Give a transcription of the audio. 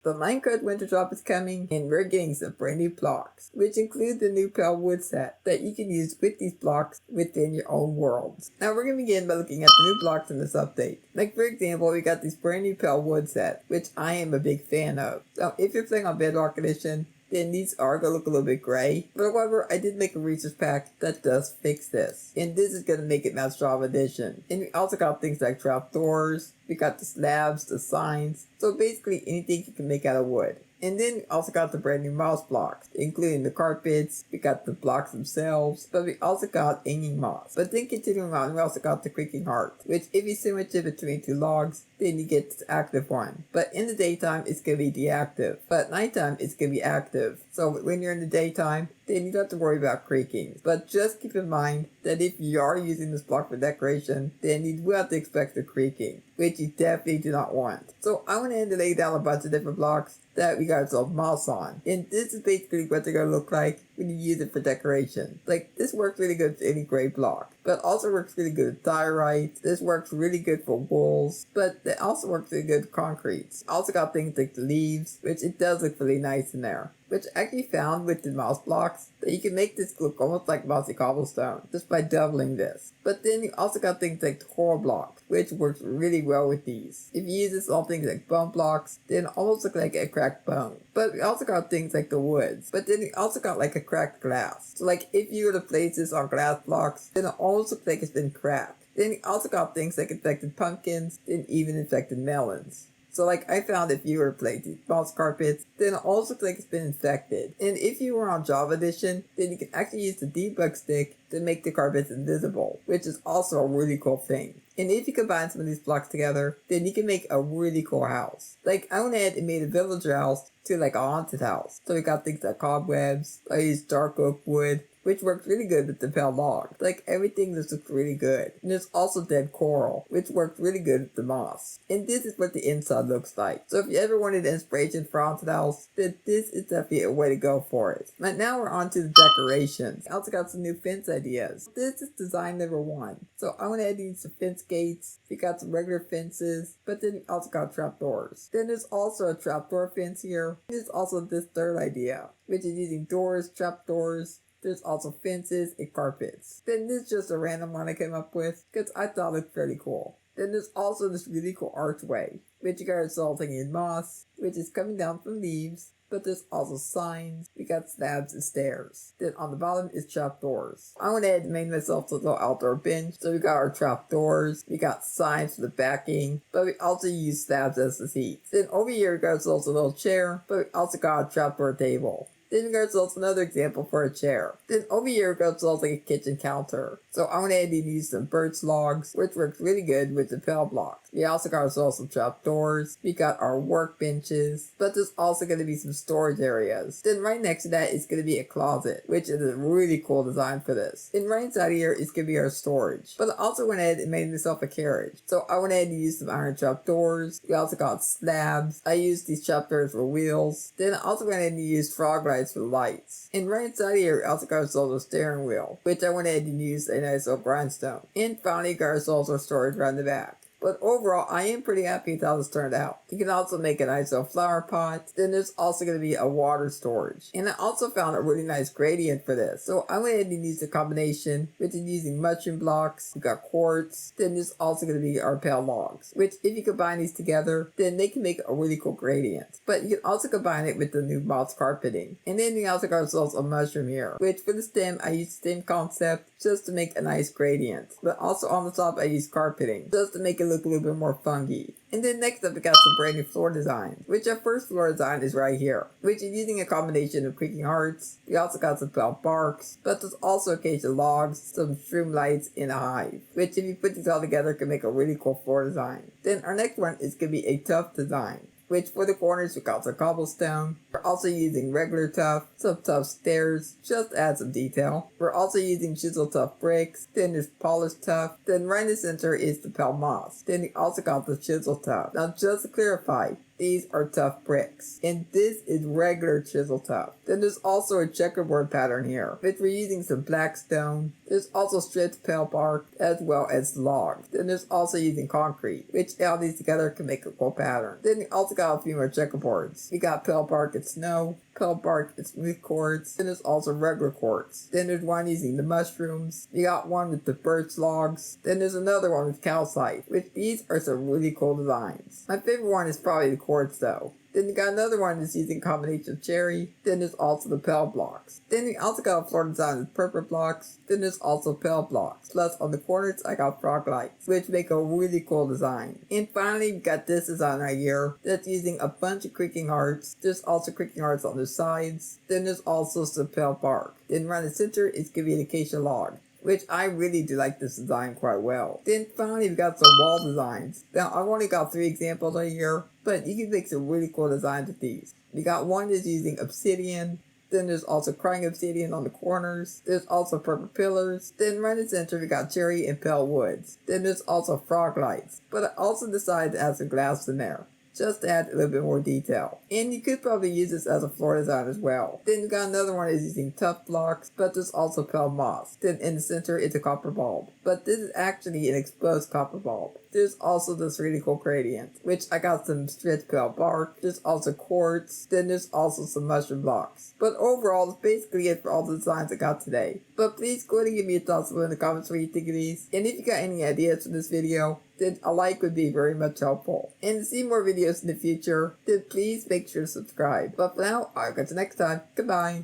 The Minecraft Winter Drop is coming, and we're getting some brand new blocks, which include the new pale wood set that you can use with these blocks within your own worlds. Now we're going to begin by looking at the new blocks in this update. Like for example, we got this brand new pale wood set, which I am a big fan of. So if you're playing on Bedrock Edition, then these are going to look a little bit gray. But however, I did make a research pack that does fix this. And this is going to make it match Java Edition. And we also got things like trapdoors, we got the slabs, the signs. So basically anything you can make out of wood. And then we also got the brand new moss blocks, including the carpets, we got the blocks themselves, but we also got hanging moss. But then continuing on, we also got the creaking heart, which if you sandwich it between two logs, then you get the active one. But in the daytime, it's going to be deactive. But at nighttime, it's going to be active. So when you're in the daytime, then you don't have to worry about creaking. But just keep in mind that if you are using this block for decoration, then you will have to expect the creaking, which you definitely do not want. So I went ahead and laid down a bunch of different blocks that we got some moss on. And this is basically what they're going to look like when you use it for decoration. Like, this works really good with any gray block, but also works really good with diorite. This works really good for walls, but it also works really good with concretes. Also got things like the leaves, which it does look really nice in there. Which I actually found with the moss blocks that you can make this look almost like mossy cobblestone just by doubling this. But then you also got things like the coral block, which works really well with these. If you use this on things like bone blocks, then it almost looks like a cracked bone. But we also got things like the woods, but then we also got like a cracked glass. So like if you were to place this on glass blocks, then it almost looks like it's been cracked. Then we also got things like infected pumpkins and even infected melons. So like I found if you were to place these moss carpets, then it also looks like it's been infected. And if you were on Java Edition, then you can actually use the debug stick to make the carpets invisible, which is also a really cool thing. And if you combine some of these blocks together, then you can make a really cool house. Like I went ahead and made a villager house to like a haunted house. So we got things like cobwebs, I used dark oak wood, which works really good with the pale log. Like everything just looks really good. And there's also dead coral, which works really good with the moss. And this is what the inside looks like. So if you ever wanted inspiration for haunted house, then this is definitely a way to go for it. But now we're on to the decorations. I also got some new fence ideas. This is design number 1. So I went ahead and used some fence gates. We got some regular fences, but then we also got trapdoors. Then there's also a trapdoor fence here. There's also this third idea, which is using doors, trapdoors. There's also fences and carpets. Then this is just a random one I came up with because I thought it looked fairly cool. Then there's also this really cool archway, which you got resulting in moss, which is coming down from leaves. But there's also signs, we got slabs and stairs. Then on the bottom is trapdoors. I went ahead and made myself a little outdoor bench. So we got our trapdoors, we got signs for the backing, but we also use slabs as the seats. Then over here we got ourselves a little chair, but we also got a trapdoor table. Then we got ourselves another example for a chair. Then over here we got ourselves like a kitchen counter. So I went ahead and used some birch logs, which works really good with the pale blocks. We also got ourselves some trapdoors. We got our workbenches, but there's also going to be some storage areas. Then right next to that is going to be a closet, which is a really cool design for this. And right inside here is going to be our storage. But I also went ahead and made myself a carriage. So I went ahead and used some iron trapdoors. We also got slabs. I used these trapdoors for wheels. Then I also went ahead and used frog lights for lights. And right inside here, I also got ourselves a steering wheel, which I went ahead and used a nice little grindstone. And finally got ourselves our storage around the back. But overall, I am pretty happy with how this turned out. You can also make a nice little flower pot. Then there's also going to be a water storage. And I also found a really nice gradient for this. So I went ahead and used a combination, which is using mushroom blocks. We got quartz. Then there's also going to be our pale logs, which if you combine these together, then they can make a really cool gradient. But you can also combine it with the new moss carpeting. And then we also got ourselves a mushroom here, which for the stem, I used the same concept just to make a nice gradient. But also on the top, I used carpeting just to make it look a little bit more funky. And then next up we got some brand new floor designs, which our first floor design is right here, which is using a combination of creaking hearts. We also got some pale barks, but there's also occasional logs, some shroom lights, and a hive, which if you put these all together can make a really cool floor design. Then our next one is going to be a tuff design, which for the corners we got some cobblestone. We're also using regular tuff, some tuff stairs, just to add some detail. We're also using chisel tuff bricks, then there's polished tuff, then right in the center is the pale moss. Then we also got the chisel tuff. Now just to clarify, These are tough bricks. And this is regular chisel tough. Then there's also a checkerboard pattern here, which we're using some black stone. There's also stripped pale bark as well as logs. Then there's also using concrete, which all these together can make a cool pattern. Then we also got a few more checkerboards. We got pale bark and snow, pale bark and smooth quartz. Then there's also regular quartz. Then there's one using the mushrooms. We got one with the birch logs. Then there's another one with calcite, which these are some really cool designs. My favorite one is probably the quartz though. Then we got another one that's using a combination of cherry. Then there's also the pale blocks. Then we also got a floor design with purple blocks. Then there's also pale blocks. Plus on the corners I got frog lights, which make a really cool design. And finally we got this design right here that's using a bunch of creaking hearts. There's also creaking hearts on the sides. Then there's also some pale bark. Then around the center is gonna be an acacia log, which I really do like this design quite well. Then finally we got some wall designs. Now I've only got 3 examples right here, but you can make some really cool designs with these. We got one that's using obsidian. Then there's also crying obsidian on the corners. There's also purple pillars. Then right in the center we got cherry and pale woods. Then there's also frog lights. But I also decided to add some glass in there, just to add a little bit more detail. And you could probably use this as a floor design as well. Then you got another one is using tough blocks, but there's also pale moss. Then in the center is a copper bulb, but this is actually an exposed copper bulb. There's also this really cool gradient, which I got some stretched pale bark. There's also quartz. Then there's also some mushroom blocks. But overall, that's basically it for all the designs I got today. But please go ahead and give me your thoughts below in the comments what you think of these. And if you got any ideas for this video, then a like would be very much helpful. And to see more videos in the future, then please make sure to subscribe. But for now, I'll catch you next time. Goodbye.